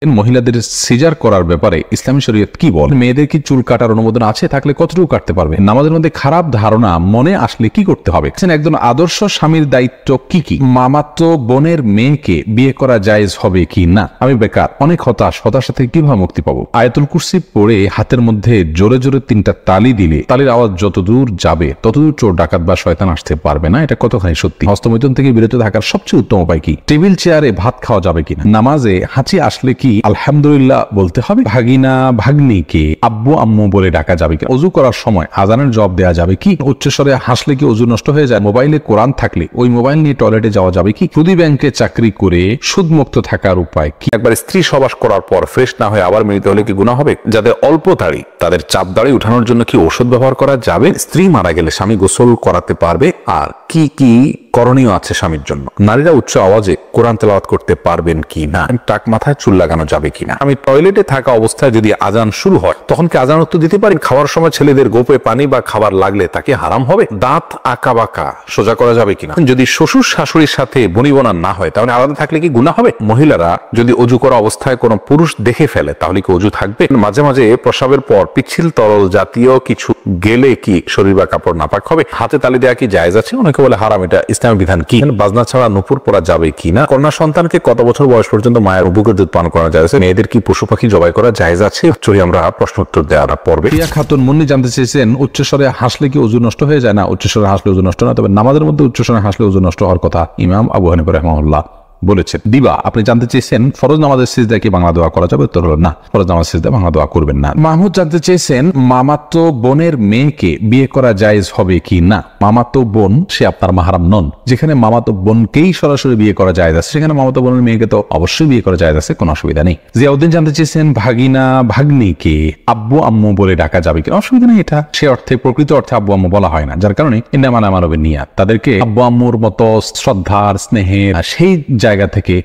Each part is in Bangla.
মহিলাদের সিজার করার ব্যাপারে ইসলামী শরীয়ত কি বলে? মেয়েদের কি চুল কাটার অনুমোদন আছে? থাকলে কতটুকু কাটতে পারবে? নামাজের মধ্যে খারাপ ধারণা মনে আসলে কি করতে হবে? একজন আদর্শ স্বামীর দায়িত্ব কি কি? মামাতো বোনের মেয়েকে বিয়ে করা জায়েজ হবে কি না? আমি বেকার, অনেক হতাশা থেকে কিভাবে মুক্তি পাবো? আয়াতুল কুরসি পড়ে হাতের মধ্যে জোরে জোরে 3টা তালি দিলে তালির আওয়াজ যতদূর যাবে ততদূর চোর ডাকাত বা শয়তান আসতে পারবে না। এটা কতখানি সত্যি? হস্তমৈথুন থেকে বিরত থাকার সবচেয়ে উত্তম উপায় কি? টেবিল চেয়ারে ভাত খাওয়া যাবে কিনা? নামাজে হাঁচি আসলে কি আলহামদুলিল্লাহ বলতে হবে? ভাগিনা ভাগ্নিকে আব্বু আম্মু বলে ডাকা যাবে কি? অজু করার সময় আজানের জবাব দেওয়া যাবে কি? উচ্চস্বরে হাসলে কি অজু নষ্ট হয়ে যায়? মোবাইলে কোরআন থাকলে ওই মোবাইল নিয়ে টয়লেটে যাওয়া যাবে কি? সুদী ব্যাংকে চাকরি করে সুদমুক্ত থাকার উপায় কি? একবার স্ত্রী সবাস করার পর ফ্রেশ না হয়ে আবার মিলিত হলে কি গুনাহ হবে? যাদের অল্প দাড়ি তাদের চাপ দাড়ি উঠানোর জন্য কি ঔষধ ব্যবহার করা যাবে? স্ত্রী মারা গেলে স্বামী গোসল করাতে পারবে? আর কি কি করণীয় আছে স্বামীর জন্য? নারীরা উচ্চ আওয়াজে কোরআন তেলাওয়াত করতে পারবেন কি না? টাক মাথায় চুল লাগানো যাবে কিনা? আমি টয়লেটে থাকা অবস্থায় যদি আজান শুরু হয় তখন কি আজান উত্তর দিতে পারি? খাওয়ার সময় ছেলেদের গোপে পানি বা খাবার লাগলে তাকে হারাম হবে? দাঁত আঁকা বাঁকা সোজা করা যাবে কিনা? যদি শ্বশুর শাশুড়ির সাথে বনিবনা না হয় তাহলে আলাদা থাকলে কি গুনাহ হবে? মহিলারা যদি অজু করা অবস্থায় কোনো পুরুষ দেখে ফেলে তাহলে কি অজু থাকবে? মাঝে মাঝে প্রস্রাবের পর পিচ্ছিল তরল জাতীয় কিছু গেলে কি শরীর বা কাপড় নাপাক হবে? হাতে তালি দেওয়া কি জায়েজ আছে? অনেকে বলে হারাম। এটা ইসলামের বিধান কি? বাজনা ছাড়া নুপুর পরা যাবে কিনা? কন্যা সন্তানকে কত বছর বয়স পর্যন্ত মায়ের বুকের দুধ পান করা যায়? মেয়েদের কি পশু পাখি জবাই করা জায়েজ আছে? চলি আমরা প্রশ্ন উত্তর দেওয়ার পর্বে। প্রিয়া খাতুন মুন্নি জানতে চেয়েছেন, উচ্চস্বরে হাসলে কি ওযু নষ্ট হয়ে যায়? না, উচ্চস্বরে হাসলে ওযু নষ্ট না, তবে নামাজের মধ্যে উচ্চস্বরে হাসলে ওযু নষ্ট হওয়ার কথা ইমাম আবু হানিফা রাহিমাহুল্লাহ বলেছেন। দিবা আপনি জানতে চেয়েছেন ফরজ নামাজের সিজদায় কি বাংলা দোয়া করা যাবে? উত্তর হলো না, ফরজ নামাজ সিজদায় বাংলা দোয়া করবেন না। মাহমুদ জানতে চেয়েছেন মামাতো বোনের মেয়েকে বিয়ে করা জায়েজ হবে কি না? মামাতো বোন সে আপনার মাহরাম নন। যেখানে মামাতো বোনকেই সরাসরি বিয়ে করা জায়েজ আছে সেখানে মামাতো বোনের মেয়েকে তো অবশ্যই বিয়ে করা জায়েজ আছে, কোনো অসুবিধা নেই। জিয়াউদ্দিন জানতে চেয়েছেন ভাগিনা ভাগ্নিকে আব্বু আম্মু বলে ডাকা যাবে কি? অসুবিধা নেই। এটা সে অর্থে প্রকৃত অর্থে আব্বু আম্মু বলা হয় না, যার কারণে ইন্নামা নামারবের নিয়াত তাদেরকে আব্বু আম্মুর মতো শ্রদ্ধার স্নেহের সেই জায়গা থেকে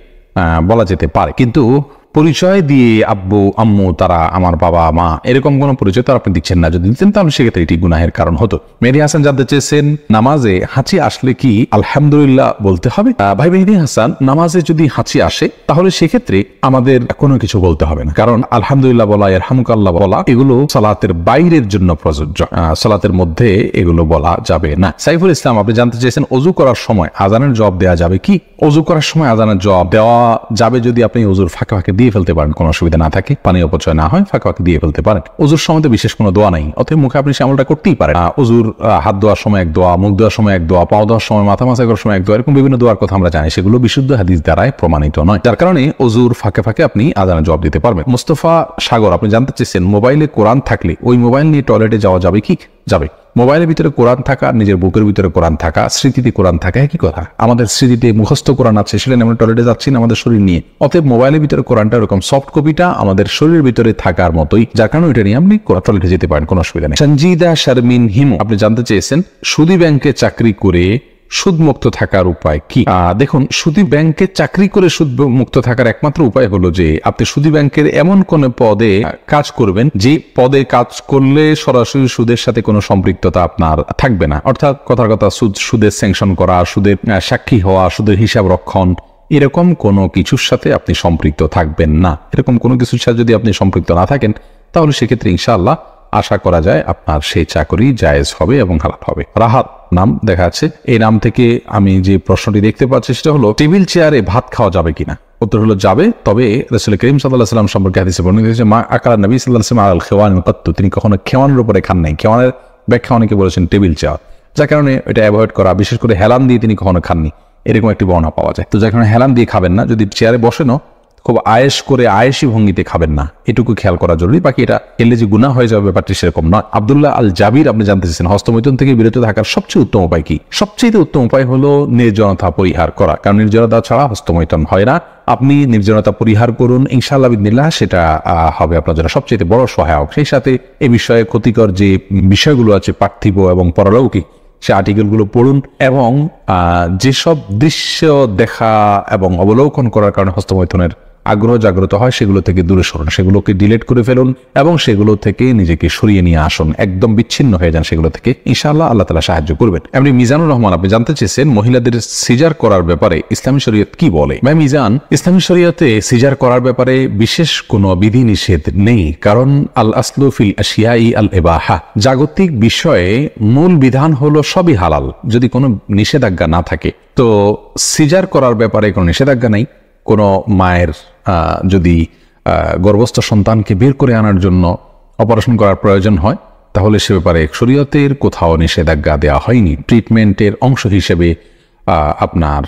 বলা যেতে পারে, কিন্তু পরিচয় দিয়ে আব্বু আম্মু তারা আমার বাবা মা এরকম কোন পরিচয় তো আপনি দিচ্ছেন না। যদি দিতেন তাহলে সেক্ষেত্রে এটি গুনাহের কারণ হতো। মেহেদী হাসান জানতে চেয়েছেন নামাজে হাঁচি আসলে কি আলহামদুলিল্লাহ বলতে হবে? ভাই মেহেদী হাসান, নামাজে যদি হাঁচি আসে তাহলে সেক্ষেত্রে আমাদের কোনো কিছু বলতে হবে না, কারণ আলহামদুলিল্লাহ বলা, ইয়ারহামুকাল্লাহ বলা এগুলো সালাতের বাইরের জন্য প্রযোজ্য, সালাতের মধ্যে এগুলো বলা যাবে না। সাইফুল ইসলাম আপনি জানতে চেয়েছেন ওযু করার সময় আজানের জবাব দেওয়া যাবে কি? ওযু করার সময় আজানের জবাব দেওয়া যাবে যদি আপনি ওযুর ফাঁকে ফাঁকে দিয়ে ফেলতে পারেন, কোনো অসুবিধা না থাকে, পানি অপচয় না হয়, ফাঁকে ফাঁকে দিয়ে ফেলতে পারেন। ওযুর সময় তো বিশেষ কোনো দোয়া নাই, অতএব মুখে আপনি আমলটা করতেই পারেন। ওযুর হাত ধোয়ার সময় এক দোয়া, মুখ ধোয়ার সময় এক দোয়া, পাও ধোয়ার সময়, মাথা মাসা করার সময় এক দোয়া, এরকম বিভিন্ন দোয়ার কথা আমরা জানি, সেগুলো বিশুদ্ধ হাদিস দ্বারাই প্রমাণিত নয়, যার কারণে ওযুর ফাঁকে ফাঁকে আপনি আজানের জবাব দিতে পারবেন। মুস্তফা সাগর আপনি জানতে চেয়েছেন মোবাইলে কোরআন থাকলে ওই মোবাইল নিয়ে টয়লেটে যাওয়া যাবে কি? যাবে। মোবাইলের ভিতরে কোরআন থাকা, নিজের বুকের ভিতরে কোরআন থাকা, স্মৃতিতে কোরআন থাকা একই কথা। আমাদের স্মৃতিতে মুখস্থ কোরআন আছে, সেটা আমরা টয়লেটে যাচ্ছি না আমাদের শরীর নিয়ে, অতএব মোবাইলের ভিতরে কোরআনটা এরকম সফট কপিটা আমাদের শরীরের ভিতরে থাকার মতোই, যার কারণে ওইটা নিয়ে আপনি টয়লেটে যেতে পারেন, কোনো অসুবিধা নেই। সঞ্জিদা শারমিন হিমু আপনি জানতে চেয়েছেন সুদী ব্যাংকে চাকরি করে সুদমুক্ত থাকার উপায় কি? দেখুন, সুদী ব্যাংকে চাকরি করে সুদমুক্ত থাকার একমাত্র উপায় হলো যে আপনি সুদী ব্যাংকের এমন কোন পদে কাজ করবেন যে পদে কাজ করলে সরাসরি সুদের সাথে কোনো সম্পৃক্ততা আপনার থাকবে না। অর্থাৎ কথার কথা সুদের স্যাংশন করা, সুদের সাক্ষী হওয়া, সুদের হিসাব রক্ষণ, এরকম কোনো কিছুর সাথে আপনি সম্পৃক্ত থাকবেন না। এরকম কোনো কিছুর সাথে যদি আপনি সম্পৃক্ত না থাকেন তাহলে সেক্ষেত্রে ইনশাআল্লাহ আশা করা যায় আপনার সেই চাকরি জায়েজ হবে এবং হালাল হবে। রাহাত নাম দেখা যাচ্ছে, এই নাম থেকে আমি যে প্রশ্নটি দেখতে পাচ্ছি সেটা হলো টেবিল চেয়ারে ভাত খাওয়া যাবে কিনা? উত্তর হলো যাবে, তবে রাসূল করিম সাল্লাল্লাহু আলাইহি ওয়াসাল্লাম সম্পর্কে হাদিসে বর্ণিত হয়েছে মা আকালা নবী সাল্লাল্লাহু আলাইহি ওয়াসাল্লাম আল খিওয়ান কাত্তু, তিনি কখনো খেওয়ানের উপরে খান নাই। খেওয়ানের ব্যাখ্যা অনেকে বলেছেন টেবিল চেয়ার, যার কারণে এটা অ্যাভয়েড করা, বিশেষ করে হেলান দিয়ে তিনি কখনো খাননি এরকম একটি বর্ণনা পাওয়া যায়। তো যার কারণে হেলান দিয়ে খাবেন না, যদি চেয়ারে বসেনও খুব আয়েশ করে আয়েশি ভঙ্গিতে খাবেন না, এটুকু খেয়াল করা জরুরি। বাকি এটা খেলে যে গুনাহ হয়ে যাবে ব্যাপারটি সেরকম নয়। আব্দুল্লাহ আল জাবির আপনি জানতে চাইছেন হস্তমৈথুন থেকে বিরত থাকার সবচেয়ে উত্তম উপায় কি? সবচেয়ে উত্তম উপায় হলো নির্জনতা পরিহার করা, কারণ নির্জনতা ছাড়া হস্তমৈথুন হয় না। আপনি নির্জনতা পরিহার করুন, ইনশাআল্লাহ বিদিনিল্লাহ সেটা হবে আপনার জন্য সবচেয়ে বড় সহায়ক। সেই সাথে এ বিষয়ে ক্ষতিকর যে বিষয়গুলো আছে পার্থিব এবং পরলৌকিক, সে আর্টিকেলগুলো পড়ুন এবং যেসব দৃশ্য দেখা এবং অবলোকন করার কারণে হস্তমৈথুনের আগ্রহ জাগ্রত হয় সেগুলো থেকে দূরে সরুন, সেগুলোকে ডিলিট করে ফেলুন এবং সেগুলো থেকে নিজেকে সরিয়ে নিয়ে আসুন, একদম বিচ্ছিন্ন হয়ে যান সেগুলো থেকে। ইনশাআল্লাহ আল্লাহ তাআলা সাহায্য করবেন। এমনি মিজানুর রহমান, আপনি জানতে চেয়েছেন মহিলাদের সিজার করার ব্যাপারে ইসলামী শরীয়ত কি বলে। ভাই মিজান, ইসলামী শরীয়তে সিজার করার ব্যাপারে বিশেষ কোনো বিধি নিষেধ নেই, কারণ আল আসলু ফিল আশিয়াই আল ইবাহা, জাগতিক বিষয়ে মূল বিধান হলো সবই হালাল, যদি কোনো নিষেধাজ্ঞা না থাকে। তো সিজার করার ব্যাপারে কোনো নিষেধাজ্ঞা নেই। কোনো মায়ের যদি গর্ভস্থ সন্তানকে বের করে আনার জন্য অপারেশন করার প্রয়োজন হয়, তাহলে সে ব্যাপারে শরীয়তের কোথাও নিষেধাজ্ঞা দেওয়া হয়নি। ট্রিটমেন্টের অংশ হিসেবে আপনার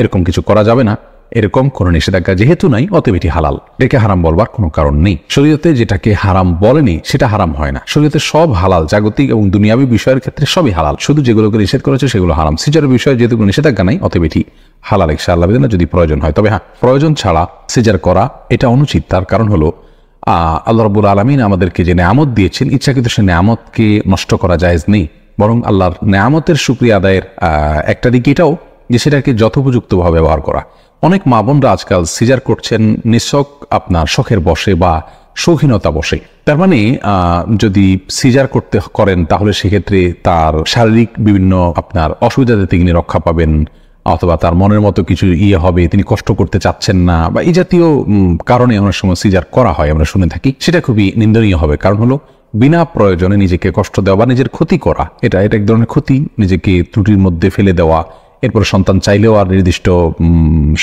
এরকম কিছু করা যাবে না, এরকম কোনো নিষেধাজ্ঞা যেহেতু নাই, অতএব এটি হালাল। এটাকে হারাম বলবার কোনো কারণ নেই। শরীয়তে যেটাকে হারাম বলেনি সেটা হারাম হয় না। শরীয়তে সব হালাল, জাগতিক এবং দুনিয়াবী বিষয়ের ক্ষেত্রে সবই হালাল, শুধু যেগুলোকে নিষেধ করেছে সেগুলো হারাম। সিজারের বিষয়ে যেহেতু কোনো নিষেধাজ্ঞা নাই, অতএব এটি হালাল ইনশাআল্লাহ যদি প্রয়োজন হয়। তবে হ্যাঁ, প্রয়োজন ছাড়া সিজার করা এটা অনুচিত। তার কারণ হলো আল্লাহ রাব্বুল আলামিন আমাদেরকে যে নেয়ামত দিয়েছেন, ইচ্ছাকৃত সে নেয়ামতকে নষ্ট করা জায়েজ নেই, বরং আল্লাহর নেয়ামতের শুকরিয়া আদায়ের একটা দিক এটাও যে সেটাকে যথোপযুক্তভাবে ব্যবহার করা। অনেক মা বোনরা আজকাল সিজার করছেন নিছক আপনার শখের বসে বা শৌখিনতা বসে। তার মানে যদি সিজার করেন তাহলে সেক্ষেত্রে তার শারীরিক বিভিন্ন আপনার অসুবিধা থেকে তিনি রক্ষা পাবেন, অথবা তার মনের মতো কিছু হবে, তিনি কষ্ট করতে চাচ্ছেন না, বা এই জাতীয় কারণে অনেক সময় সিজার করা হয়, আমরা শুনে থাকি। সেটা খুবই নিন্দনীয় হবে। কারণ হলো বিনা প্রয়োজনে নিজেকে কষ্ট দেওয়া বা নিজের ক্ষতি করা, এটা এক ধরনের ক্ষতি, নিজেকে ত্রুটির মধ্যে ফেলে দেওয়া। এরপর সন্তান চাইলেও আর নির্দিষ্ট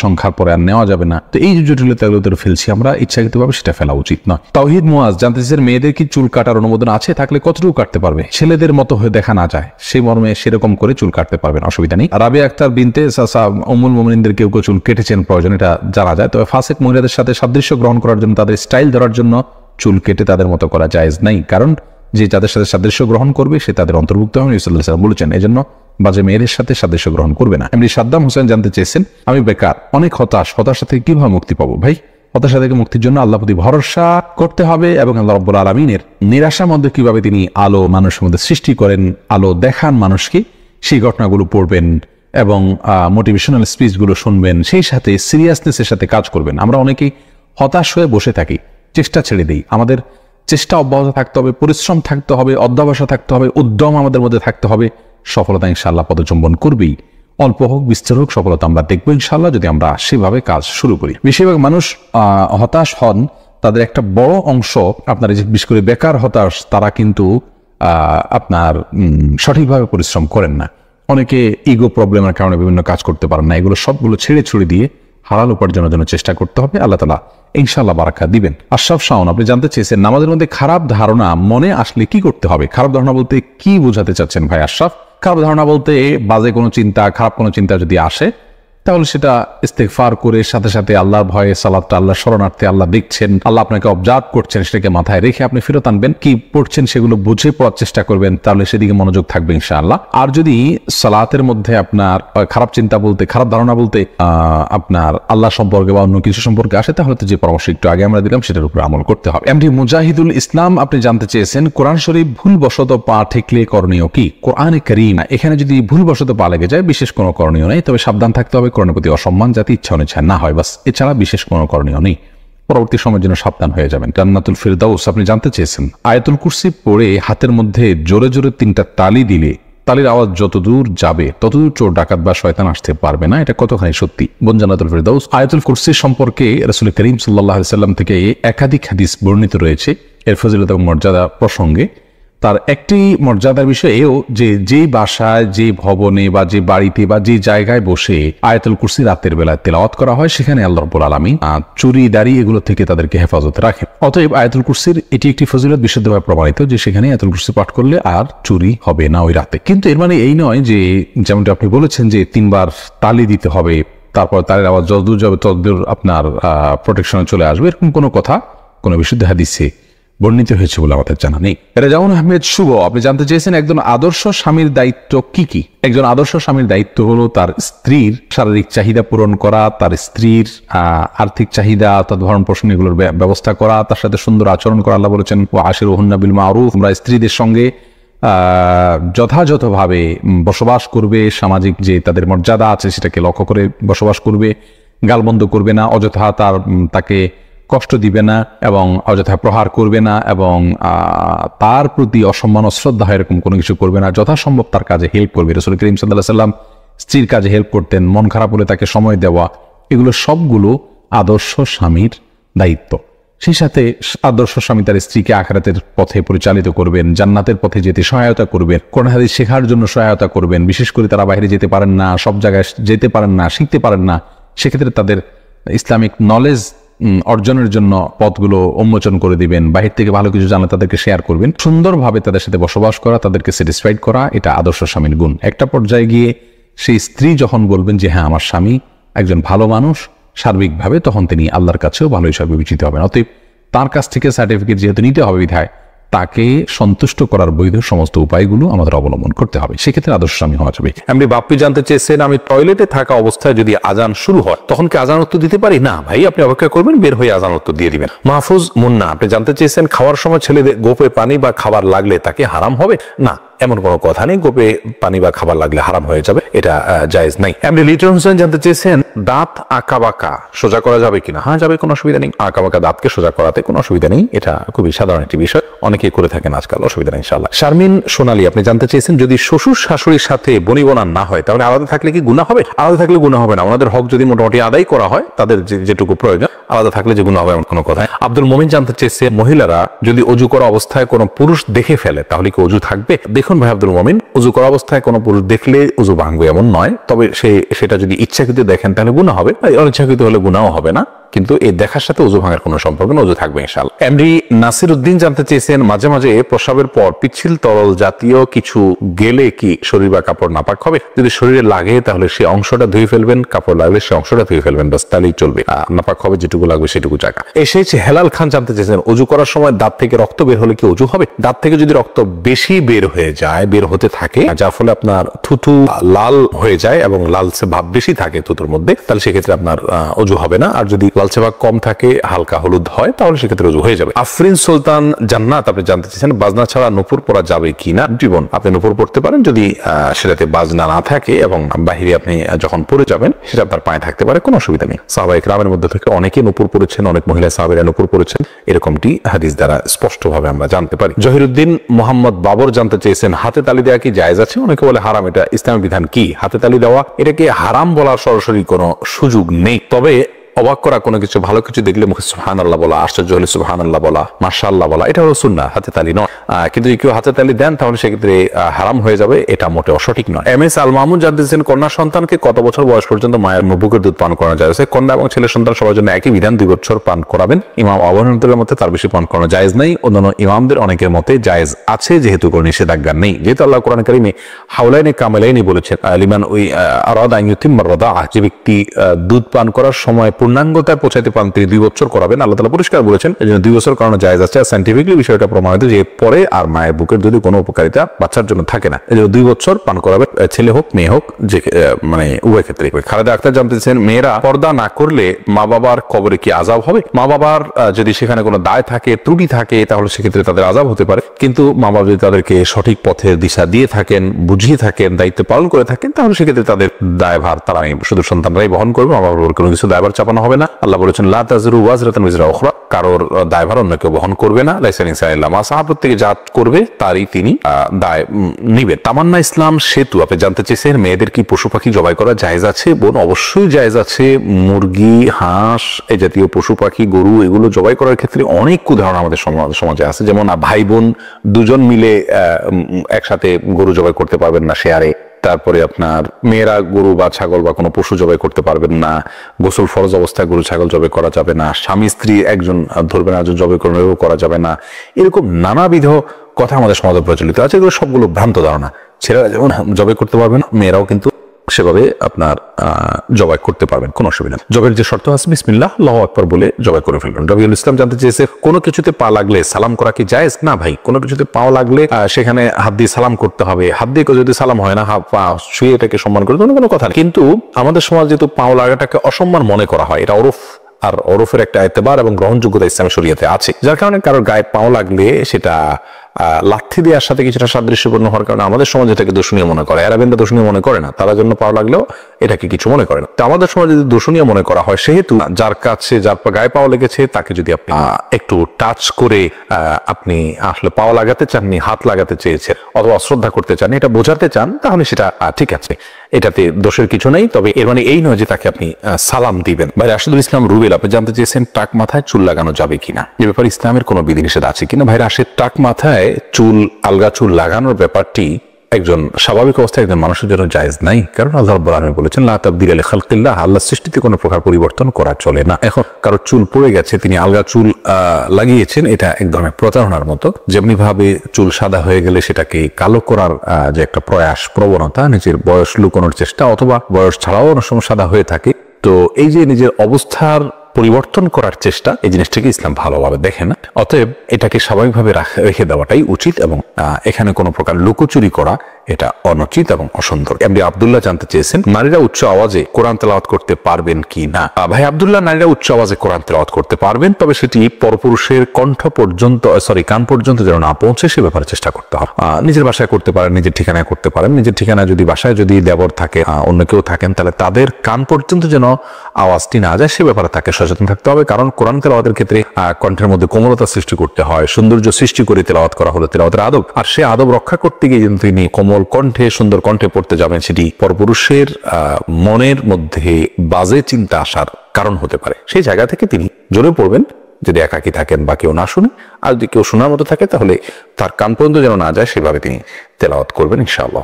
সংখ্যার পরে আর নেওয়া যাবে না। তো এই জটিলতাগুলো ফেলছি আমরা ইচ্ছাকৃতভাবে, সেটা ফেলা উচিত নয়। তাওহিদ মুয়াজ জানতে চাইছেন মেয়েদের কি চুল কাটার অনুমোদন আছে, থাকলে কতটুকু কাটতে পারবে? ছেলেদের মতো হয়ে দেখা না যায় সেই মর্মে সেরকম করে চুল কাটতে পারবেন, অসুবিধা নেই। রাবিয়া আক্তার বিনতে উম্মুল মুমিনিনদের কেউ কেউ চুল কেটেছেন প্রয়োজন, এটা জানা যায়। তবে ফাসিক মহিলাদের সাথে সাদৃশ্য গ্রহণ করার জন্য, তাদের স্টাইল ধরার জন্য চুল কেটে তাদের মতো করা জায়েজ নাই, কারণ যে যাদের সাথে সাদৃশ্য গ্রহণ করবে সে তাদের অন্তর্ভুক্ত হবে, নবী সাল্লাল্লাহু আলাইহি ওয়াসাল্লাম বলেছেন। এজন্য বাজে মেয়েদের সাথে সাদৃশ্য গ্রহণ করবে না। এমনি সাদ্দাম হোসেন জানতে চেয়েছেন, আমি বেকার, অনেক হতাশা থেকে কিভাবে মুক্তি পাবো? ভাই, হতাশা থেকে মুক্তির জন্য আল্লাহর প্রতি ভরসা করতে হবে এবং আল্লাহ রাব্বুল আলামিনের নিরাশার মধ্যে কিভাবে তিনি আলো মানুষের মধ্যে সৃষ্টি করেন, আলো দেখান মানুষকে, সেই ঘটনাগুলো পড়বেন এবং মোটিভেশনাল স্পিচগুলো শুনবেন, সেই সাথে সিরিয়াসনেসের সাথে কাজ করবেন। আমরা অনেকেই হতাশ হয়ে বসে থাকি, চেষ্টা ছেড়ে দিই। আমাদের চেষ্টা অব্যাহত থাকতে হবে, পরিশ্রম থাকতে হবে, অধ্যবসায় থাকতে হবে, উদ্যম আমাদের মধ্যে থাকতে হবে। সফলতা ইনশাআল্লাহ পদচুম্বন করবেই, অল্প হোক বিস্তর হোক সফলতা আমরা দেখবো ইনশাআল্লাহ, যদি আমরা সেভাবে কাজ শুরু করি। বেশিরভাগ মানুষ হতাশ হন, তাদের একটা বড় অংশ আপনার বিশেষ করে বেকার হতাশ, তারা কিন্তু আপনার সঠিকভাবে পরিশ্রম করেন না। অনেকে ইগো প্রবলেমের কারণে বিভিন্ন কাজ করতে পারেন না। এগুলো সবগুলো ছেড়ে ছুড়ে দিয়ে হালাল উপার্জনের জন্য চেষ্টা করতে হবে। আল্লাহ তাআলা ইনশাআল্লাহ বারাকা দিবেন। আশরাফ শাওন, আপনি জানতে চেয়েছেন নামাজের মধ্যে খারাপ ধারণা মনে আসলে কি করতে হবে? খারাপ ধারণা বলতে কি বোঝাতে চাচ্ছেন ভাই আশরাফ? খারাপ ধারণা বলতে বাজে কোনো চিন্তা, খারাপ কোনো চিন্তা যদি আসে, তাহলে সেটা ইস্তেগফার করে সাথে সাথে আল্লাহর ভয়ে সালাতটা, আল্লাহর শরণার্থে, আল্লাহ দেখছেন, আল্লাহ আপনাকে অবজার্ভ করছেন, সেটাকে মাথায় রেখে আপনি ফেরত আনবেন। কি পড়ছেন সেগুলো বুঝে পড়ার চেষ্টা করবেন, তাহলে সেদিকে মনোযোগ থাকবে ইনশাআল্লাহ। আর যদি সালাতের মধ্যে আপনার খারাপ চিন্তা বলতে, খারাপ ধারণা বলতে আপনার আল্লাহ সম্পর্কে বা অন্য কিছু সম্পর্কে আসে, তাহলে তো যে পরামর্শ একটু আগে আমরা দিলাম সেটার উপর আমল করতে হবে। এমডি মুজাহিদুল ইসলাম, আপনি জানতে চেয়েছেন কোরআন শরীফ ভুলবশত পা ঠেকলে করণীয় কি? কোরআনে কারীম এখানে যদি ভুলবশত পা লেগে যায় বিশেষ কোনো করণীয় নেই, তবে সাবধান থাকতে হবে কোরআনের প্রতি অসম্মান যাতে ইচ্ছা অনিচ্ছা না হয়, বাস। এছাড়া বিশেষ কোনো করণীয় নেই। পরবর্তী সময়ের জন্য সাবধান হয়ে যাবেন। জান্নাতুল ফিরদাউস, আপনি জানতে চেয়েছেন আয়াতুল কুরসি পড়ে হাতের মধ্যে জোরে জোরে 3টা তালি দিলে তালির আওয়াজ যতদূর যাবে ততদূর চোর ডাকাত বা শয়তান আসতে পারবে না, এটা কতখানি সত্যি? বোন জান্নাতুল ফিরদাউস, আয়াতুল কুরসি সম্পর্কে রাসূল করিম সাল্লাল্লাহু আলাইহি ওয়াসাল্লাম থেকে একাধিক হাদিস বর্ণিত রয়েছে এর ফজিলত এবং মর্যাদা প্রসঙ্গে। তার একটি মর্যাদার বিষয় এও যে বাসায়, যে ভবনে বা যে বাড়িতে বা যে জায়গায় বসে আয়াতুল কুরসি রাতের বেলায় তেলাওয়াত করা হয়, সেখানে আল্লাহ রাব্বুল আলামিন চুরি দাড়ি এগুলো থেকে তাদেরকে হেফাজতে রাখেন। অতএব আয়াতুল কুরসির এটি একটি ফজিলত বিশুদ্ধভাবে প্রমাণিত যে সেখানে আয়াতুল কুরসি পাঠ করলে আর চুরি হবে না ওই রাতে। কিন্তু এর মানে এই নয় যে যেমনটা আপনি বলেছেন যে 3বার তালি দিতে হবে, তারপর তালির আওয়াজ যতদূর যাবে ততদূর আপনার প্রোটেকশনে চলে আসবে, এরকম কোনো কথা কোনো বিশুদ্ধ হাদিসে বর্ণিত হয়েছে বলে আমাদের জানা নেই। রেজাউন আহমেদ শুভ, আপনি জানতে চেয়েছেন একজন আদর্শ স্বামীর দায়িত্ব কি কি? একজন আদর্শ স্বামীর দায়িত্ব হলো তার স্ত্রীর শারীরিক চাহিদা পূরণ করা, তার স্ত্রীর আর্থিক চাহিদা, তার ভরণ পোষণ এগুলোর ব্যবস্থা করা, তার সাথে সুন্দর আচরণ করা। আল্লাহ বলেছেন ওয়া আশিরুহুন্না বিল মারুফ, তোমরা স্ত্রীদের সঙ্গে যথাযথভাবে বসবাস করবে, সামাজিক যে তাদের মর্যাদা আছে সেটাকে লক্ষ্য করে বসবাস করবে, গালমন্দ করবে না, অযথা তাকে কষ্ট দিবে না এবং অযথা প্রহার করবে না এবং তার প্রতি অসম্মান অশ্রদ্ধা এরকম কোনো কিছু করবে না, যথাসম্ভব তার কাজে হেল্প করবে। রাসূল করিম সাল্লাল্লাহু আলাইহি ওয়াসাল্লাম স্ত্রীর কাজে হেল্প করতেন, মন খারাপ হলে তাকে সময় দেওয়া, এগুলো সবগুলো আদর্শ স্বামীর দায়িত্ব। সেই সাথে আদর্শ স্বামী তার স্ত্রীকে আখিরাতের পথে পরিচালিত করবেন, জান্নাতের পথে যেতে সহায়তা করবেন, কোরআন হাদিস শেখার জন্য সহায়তা করবেন। বিশেষ করে তারা বাইরে যেতে পারেন না, সব জায়গায় যেতে পারেন না, শিখতে পারেন না, সেক্ষেত্রে তাদের ইসলামিক নলেজ অর্জনের জন্য পথগুলো উন্মোচন করে দিবেন। বাহির থেকে ভালো কিছু জানলে তাদেরকে শেয়ার করবেন। সুন্দরভাবে তাদের সাথে বসবাস করা, তাদেরকে স্যাটিসফাইড করা, এটা আদর্শ স্বামীর গুণ। একটা পর্যায়ে গিয়ে সেই স্ত্রী যখন বলবেন যে হ্যাঁ আমার স্বামী একজন ভালো মানুষ সার্বিকভাবে, তখন তিনি আল্লাহর কাছেও ভালো হিসাবে বিবেচিত হবেন। অতএব তার কাছ থেকে সার্টিফিকেট যেহেতু নিতে হবে বিধায় তাকে সন্তুষ্ট করার বৈধ সমস্ত উপায়গুলো আমাদের অবলম্বন করতে হবে, সেক্ষেত্রে আদর্শ স্বামী হওয়া যাবে। এমনি বাপ্পি জানতে চেয়েছেন, আমি টয়লেটে থাকা অবস্থায় যদি আজান শুরু হয় তখন কি আজান উত্তর দিতে পারি? না ভাই, আপনি অপেক্ষা করবেন, বের হয়ে আজান উত্তর দিয়ে দিবেন। মাহফুজ মুন্না আপনি জানতে চেয়েছেন, খাওয়ার সময় ছেলেদের গোপে পানি বা খাবার লাগলে তাকে হারাম হবে? না, এমন কোনো কথা নেই, গোপে পানি বা খাবার লাগলে হারাম হয়ে যাবে, এটা জায়েজ নাই। এমনি লিটন হোসেন জানতে চেয়েছেন, দাঁত আঁকা বাঁকা সোজা করা যাবে কিনা? হ্যাঁ যাবে, কোনো অসুবিধা নেই। আঁকা বাঁকা দাঁতকে সোজা করাতে কোনো অসুবিধা নেই, এটা খুবই সাধারণ একটি বিষয়, অনেকেই করে থাকেন আজকাল, অসুবিধা নেই ইনশাআল্লাহ। শারমিন সোনালী আপনি জানতে চেয়েছেন, যদি শ্বশুর শাশুড়ির সাথে বনিবনা না হয় তাহলে আলাদা থাকলে কি গুনাহ হবে? আলাদা থাকলে গুনাহ হবে না, ওনাদের হক যদি মোটামুটি আদায় করা হয়, তাদের যেটুকু প্রয়োজন, আলাদা থাকলে যে গুনাহ হবে এমন কোনো কথা। আব্দুল মোমিন জানতে চেয়েছে, মহিলারা যদি অজু করা অবস্থায় কোনো পুরুষ দেখে ফেলে তাহলে কি অজু থাকবে? দেখুন ভাই আব্দুল মোমিন, অজু করা অবস্থায় কোনো পুরুষ দেখলে অজু ভাঙবে এমন নয়, তবে সেটা যদি ইচ্ছাকৃত দেখেন তাহলে গুনাহ হবে, অনিচ্ছাকৃত হলে গুনাহও হবে না, কিন্তু এই দেখার সাথে অজু ভাঙার কোনো সম্পর্ক না, অজু থাকবে ইনশাআল্লাহ। এমডি নাসির উদ্দিন জানতে চেয়েছেন, মাঝে মাঝে প্রস্রাবের পর পিচ্ছিল তরল জাতীয় কিছু গেলে কি শরীর বা কাপড় নাপাক হবে? যদি শরীরে লাগে তাহলে সে অংশটা ধুয়ে ফেলবেন, কাপড় লাগলে সে অংশটা ধুয়ে ফেলবেন, বাস তাহলেই চলবে, নাপাক হবে যেটুকু লাগবে সেটুকু জায়গা। এসেছে হেলাল খান জানতে চেয়েছেন, অজু করার সময় দাঁত থেকে রক্ত বের হলে কি অজু হবে? দাঁত থেকে যদি রক্ত বেশি বের হয়ে যায়, বের হতে থাকে, যার ফলে আপনার থুথু লাল হয়ে যায় এবং লালচে ভাব বেশি থাকে থুতুর মধ্যে, তাহলে সেক্ষেত্রে আপনার অজু হবে না। আর যদি লালচে ভাব কম থাকে, হালকা হলুদ হয়, তাহলে সেক্ষেত্রে অজু হয়ে যাবে। আফরিন সুলতান জান্নাত আপনি জানতে চেয়েছেন, বাজনা ছাড়া নূপুর পরা যাবে কিনা? জীবন আপনি নূপুর পড়তে পারেন যদি সেটাতে বাজনা না থাকে এবং বাহিরে আপনি যখন পরে যাবেন সেটা আপনার পায়ে থাকতে পারে, কোনো অসুবিধা নেই। সাহাবায়ে কেরামের মধ্যে থেকে অনেকে নূপুর পড়েছেন, অনেক মহিলা সাহাবীরা নূপুর পড়েছেন, এরকমটি হাদিস দ্বারা স্পষ্টভাবে আমরা জানতে পারি। জহিরুদ্দিন মোহাম্মদ বাবর জানতে চেয়েছেন, হাতে তালি দেওয়া কি জায়েজ আছে? অনেকে বলে হারাম, এটা ইসলামের বিধান কি? হাতে তালি দেওয়া এটাকে হারাম বলার সরাসরি কোনো সুযোগ নেই, তবে অবাক করা কোনো কিছু, ভালো কিছু দেখলে মুখে সুবহানাল্লাহ বলা, আশ্চর্য হলে সুবহানাল্লাহ বলা, মাশাআল্লাহ বলা, এটা হলো সুন্নাহ, হাতে তালি নয়। কিন্তু যদি কেউ হাতে তালি দেন তাহলে সেক্ষেত্রে হারাম হয়ে যাবে, এটা মোটেও সঠিক নয়। এম এস আল মাহমুদ জানতেছেন, কন্যা সন্তানকে কত বছর বয়স পর্যন্ত মায়ের বুকের দুধ পান করানো যায়? কন্যা এবং ছেলে সন্তান সবার জন্য একই বিধান, 2 বছর পান করাবেন। ইমাম আবু হানিফার মতে তার বেশি পান করানো জায়েজ নাই, অন্যান্য ইমামদের অনেকের মতে জায়েজ আছে, যেহেতু কোনো নিষেধাজ্ঞা নেই, যেহেতু আল্লাহ কোরআন কারীমে হাওলাইনে কামেলাইনি বলেছেন, লিমান ওই আরাদা আন ইউতিম্মা রাদাআ, যে ব্যক্তি দুধ পান করার সময় পূর্ণাঙ্গতায় পৌঁছাতে পান তিনি 2 বছর করাবেন। আল্লাহ তাআলা পরিষ্কার বলেছেন, এজন্য 2 বছর করানো জায়েজ আছে। সায়েন্টিফিকলি বিষয়টা প্রমাণিত যে পরে আর মায়ের বুকের দুধে কোনো উপকারিতা বাচ্চার জন্য থাকে না, এজন্য 2 বছর পান করাবে, ছেলে হোক মেয়ে হোক, যে মানে উভয় ক্ষেত্রে। খালেদা আক্তার জানতেছেন, মেয়েরা পর্দা না করলে মা বাবার কবরে কি আযাব হবে? মা বাবার যদি সেখানে কোনো দায় থাকে, ত্রুটি থাকে, তাহলে সেক্ষেত্রে তাদের আযাব হতে পারে, কিন্তু মা বাবা যদি তাদেরকে সঠিক পথের দিশা দিয়ে থাকেন, বুঝিয়ে থাকেন, দায়িত্ব পালন করে থাকেন, তাহলে সেক্ষেত্রে তাদের দায়ভার তারা শুধু সন্তানরাই বহন করবে, মা বাবার কোনো কিছু দায়ভার চাপানো হবে না। আল্লাহ বলেছেন, লা তাযরু ওয়াজরাতান উযরা উখরা, কারোর দায়ভার অন্য কেউ বহন করবে না। লাইসা লিল-ইনসানি ইল্লা মা সাআ, প্রত্যেকে যা করবে তারই তিনি দায় নিবেন। তামান্না ইসলাম সেতু আপনি জানতে চেয়েছেন, মেয়েদের কি পশু পাখি জবাই করা জায়েজ আছে? বোন, অবশ্যই জায়েজ আছে। মুরগি, হাঁস, এই জাতীয় পশু পাখি, গরু, এগুলো জবাই করার ক্ষেত্রে অনেক উদাহরণ আমাদের সমাজে আছে। যেমন ভাই বোন দুজন মিলে একসাথে গরু জবাই করতে পারবেন না শেয়ারে, তারপরে আপনার মেয়েরা গরু বা ছাগল বা কোনো পশু জবাই করতে পারবেন না, গোসল ফরজ অবস্থায় গরু ছাগল জবাই করা যাবে না, স্বামী স্ত্রী একজন ধরবেন একজন জবাই করা যাবে না, এরকম নানাবিধ কথা আমাদের সমাজে প্রচলিত আছে। এগুলো সবগুলো ভ্রান্ত ধারণা। ছেলেরা যেমন জবাই করতে পারবেন, মেয়েরাও কিন্তু সেভাবে আপনার জবাই করতে পারবেন, কোনো অসুবিধা নেই। জবের যে শর্ত আছে বিসমিল্লাহ আল্লাহু আকবার বলে জবাই করে ফেলবেন। রবিউল ইসলাম জানতে চেয়েছে, কোনো কিছুতে পা লাগলে সালাম করা কি জায়েজ? না ভাই, কোনো কিছুতে পাও লাগলে সেখানে হাত দিয়ে সালাম করতে হবে। হাত দিয়ে যদি সালাম হয় না, পা শুয়ে এটাকে সম্মান করে কোনো কথা নেই। কিন্তু আমাদের সমাজ যেহেতু পাও লাগাটাকে অসম্মান মনে করা হয়, এটা ওরফ, আর ওরফের একটা এতেবার এবং গ্রহণযোগ্যতা ইসলামী শরীয়তে আছে, যার কারণে কারোর গায়ে পাও লাগলে সেটা লাথি দেওয়ার সাথে কিছুটা সাদৃশ্যপূর্ণ হওয়ার কারণে আমাদের সমাজ এটাকে দূষণীয় মনে করে, আরবেনরা দূষণীয় মনে করে না, তারা জন্য পাওয়া লাগলেও এটাকে কিছু মনে করে না। তো আমাদের সমাজে যদি দূষণীয় মনে করা হয়, সেহেতু যার কাছে যার গায়ে পাওয়া লেগেছে তাকে যদি আপনি একটু টাচ করে আপনি আসলে পাওয়া লাগাতে চাননি, হাত লাগাতে চেয়েছেন অথবা অশ্রদ্ধা করতে চান, এটা বোঝাতে চান, তাহলে সেটা ঠিক আছে, এটাতে দোষের কিছু নেই। তবে এর মানে এই নয় যে তাকে আপনি সালাম দিবেন। ভাই রাশেদুল ইসলাম রুবেল, আপনি জানতে চেয়েছেন টাক মাথায় চুল লাগানো যাবে কিনা, এ ব্যাপারে ইসলামের কোনো বিধিনিষেধ আছে কিনা। ভাই রাশেদ, টাক মাথায় চুল, আলগা চুল লাগানোর ব্যাপারটি একজন স্বাভাবিক অবস্থায় একজন মানুষের জন্য জায়েজ নাই, কারণ আল্লাহ রাব্বুল আলামিন বলেছেন লা তাবদীলা লিখালকিল্লাহ, আল্লাহর সৃষ্টিতে কোনো প্রকার পরিবর্তন করা চলে না। এখন কারো চুল পড়ে গেছে, তিনি আলগা চুল লাগিয়েছেন, এটা এক ধরনের প্রতারণার মতো। যেমনি ভাবে চুল সাদা হয়ে গেলে সেটাকে কালো করার যে একটা প্রয়াস, প্রবণতা, নিজের বয়স লুকানোর চেষ্টা, অথবা বয়স ছাড়াও অনেক সময় সাদা হয়ে থাকে, তো এই যে নিজের অবস্থার পরিবর্তন করার চেষ্টা, এই জিনিসটাকে ইসলাম ভালোভাবে দেখে না। অতএব এটাকে স্বাভাবিকভাবে রেখে দেওয়াটাই উচিত, এবং এখানে কোনো প্রকার লুকোচুরি করা এটা অনুচিত এবং অসুন্দর। এমডি আব্দুল্লাহ জানতে চেয়েছেন নারীরা উচ্চ আওয়াজে কোরআন তেলাওয়াত করতে পারবেন কি না। ভাই আব্দুল্লাহ, নারীরা উচ্চ আওয়াজে কোরআন তেলাওয়াত করতে পারবেন, তবে সেটি পরপুরুষের কণ্ঠ পর্যন্ত, কান পর্যন্ত যেন না পৌঁছে সে ব্যাপারে চেষ্টা করতে হবে। নিজের বাসায় করতে পারেন, নিজের ঠিকানায় করতে পারেন। নিজের ঠিকানায় যদি, বাসায় যদি দেবর থাকে, অন্য কেউ থাকেন, তাহলে তাদের কান পর্যন্ত যেন আওয়াজটি না যায় সে ব্যাপারে তাকে সচেতন থাকতে হবে। কারণ কোরআন তেলাওয়াতের ক্ষেত্রে কণ্ঠের মধ্যে কোমলতা সৃষ্টি করতে হয়, সৌন্দর্য সৃষ্টি করে তেলাওয়াত করা হলো তেলাওয়াতের আদব। আর সে আদব রক্ষা করতে গিয়ে কিন্তু তিনি কোমল কণ্ঠে, সুন্দর কণ্ঠে পড়তে যাবেন, সেটি পরপুরুষের মনের মধ্যে বাজে চিন্তা আসার কারণ হতে পারে। সেই জায়গা থেকে তিনি জোরে পড়বেন, যদি একাকী থাকেন বা কেউ না শুনে। আর যদি কেউ শোনার মতো থাকে তাহলে তার কান পর্যন্ত যেন না যায় সেভাবে তিনি তেলাওয়াত করবেন ইনশাআল্লাহ।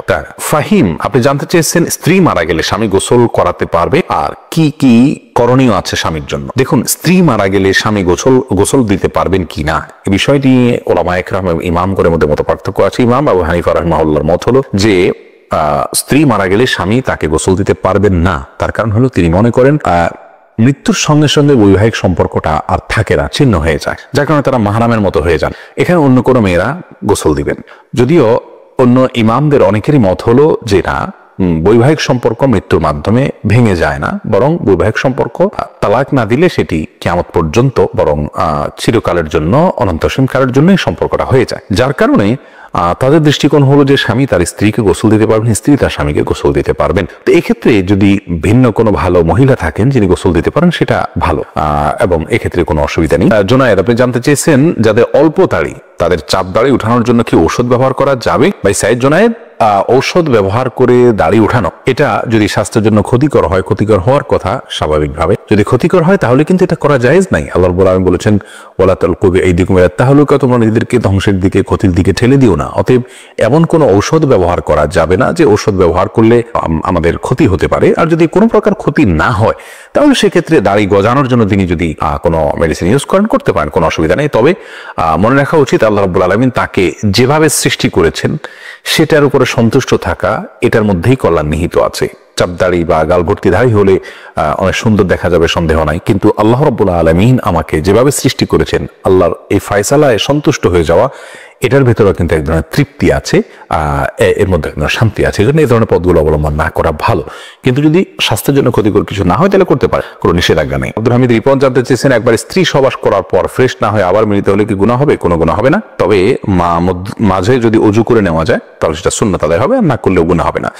ফাহিম, আপনি জানতে চেয়েছেন স্ত্রী মারা গেলে স্বামী গোসল করাতে পারবে আর কি কি করণীয় আছে স্বামীর জন্য। দেখুন, স্ত্রী মারা গেলে স্বামী গোসল দিতে পারবেন কি না, এই বিষয়টি ওলামা ইকরাম এবং ইমামগণের মধ্যে মত পার্থক্য আছে। ইমাম আবু হানিফা রাহিমাহুল্লাহর মত হলো যে স্ত্রী মারা গেলে স্বামী তাকে গোসল দিতে পারবেন না। তার কারণ হলো তিনি মনে করেন মৃত্যুর সঙ্গে সঙ্গে বৈবাহিক সম্পর্কটা আর থাকে না, ছিন্ন হয়ে যায়, যার কারণে তারা মাহরামের মতো হয়ে যান। এখানে অন্য কোনো মেয়েরা গোসল দিবেন। যদিও অন্য ইমামদের অনেকেরই মত হলো যে না, বৈবাহিক সম্পর্ক মৃত্যুর মাধ্যমে ভেঙে যায় না, বরং বৈবাহিক সম্পর্ক তালাক না দিলে সেটি কিয়ামত পর্যন্ত, বরং চিরকালের জন্য, অনন্তসীম কালের জন্য এই সম্পর্কটা হয়ে যায়। যার কারণে তাদের দৃষ্টিকোণ হলো যে স্বামী তার স্ত্রীকে গোসল দিতে পারবেন, স্ত্রী তার স্বামীকে গোসল দিতে পারবেন। তো এক্ষেত্রে যদি ভিন্ন কোনো ভালো মহিলা থাকেন যিনি গোসল দিতে পারেন, সেটা ভালো, এবং এক্ষেত্রে কোনো অসুবিধা নেই। জোনায়েদ, আপনি জানতে চেয়েছেন যাদের অল্প দাড়ি তাদের চাপ দাড়ি উঠানোর জন্য কি ঔষধ ব্যবহার করা যাবে। ভাই সাইদ জোনায়েদ, ঔষধ ব্যবহার করে দাড়ি উঠানো, এটা যদি স্বাস্থ্যের জন্য ক্ষতিকর হয়, ক্ষতিকর হওয়ার কথা স্বাভাবিকভাবে, যদি ক্ষতিকর হয় তাহলে কিন্তু এটা করা জায়েজ নাই। আল্লাহ রাব্বুল আলামিন বলেছেন ওয়ালা তালকু বিআইদিকুম ইলা তাহলুকা, তোমরা নিজেদেরকে ধ্বংসের দিকে, ক্ষতির দিকে ঠেলে দিও না। অতএব এমন কোনো ঔষধ ব্যবহার করা যাবে না যে ঔষধ ব্যবহার করলে আমাদের ক্ষতি হতে পারে। আর যদি কোনো প্রকার ক্ষতি না হয় তাহলে সেক্ষেত্রে দাড়ি গজানোর জন্য তিনি যদি কোনো মেডিসিন ইউজ করেন, করতে পারেন, কোনো অসুবিধা নেই। তবে মনে রাখা উচিত আল্লাহ রাব্বুল আলামিন তাকে যেভাবে সৃষ্টি করেছেন সেটার উপরে সন্তুষ্ট থাকা, এটার মধ্যেই কল্যাণ নিহিত আছে। চাপদাড়ি বা গালভর্তি দাড়ি হলে অনেক সুন্দর দেখা যাবে, সন্দেহ নাই, কিন্তু আল্লাহ রাব্বুল আলামিন আমাকে যেভাবে সৃষ্টি করেছেন, আল্লাহর এই ফয়সালায় সন্তুষ্ট হয়ে যাওয়া, এটার ভেতরে কিন্তু এক ধরনের তৃপ্তি আছে, এর মধ্যে এক ধরনের শান্তি আছে। এই জন্য এই ধরনের পথগুলো অবলম্বন না করা ভালো। কিন্তু যদি স্বাস্থ্যের জন্য ক্ষতিকর কিছু না হয় তাহলে করতে পারে, কোনো নিষেধাজ্ঞা নেই। আব্দুল হামিদ রিপন জানতে চেয়েছেন একবার স্ত্রী সহবাস করার পর ফ্রেশ না হয়ে আবার মিলিত হলে কি গুনাহ হবে? কোনো গুনাহ হবে না, তবে মাঝে যদি অজু করে নেওয়া যায় তাহলে সেটা সুন্নাত আদায় হবে, আর না করলেও গুনাহ হবে না।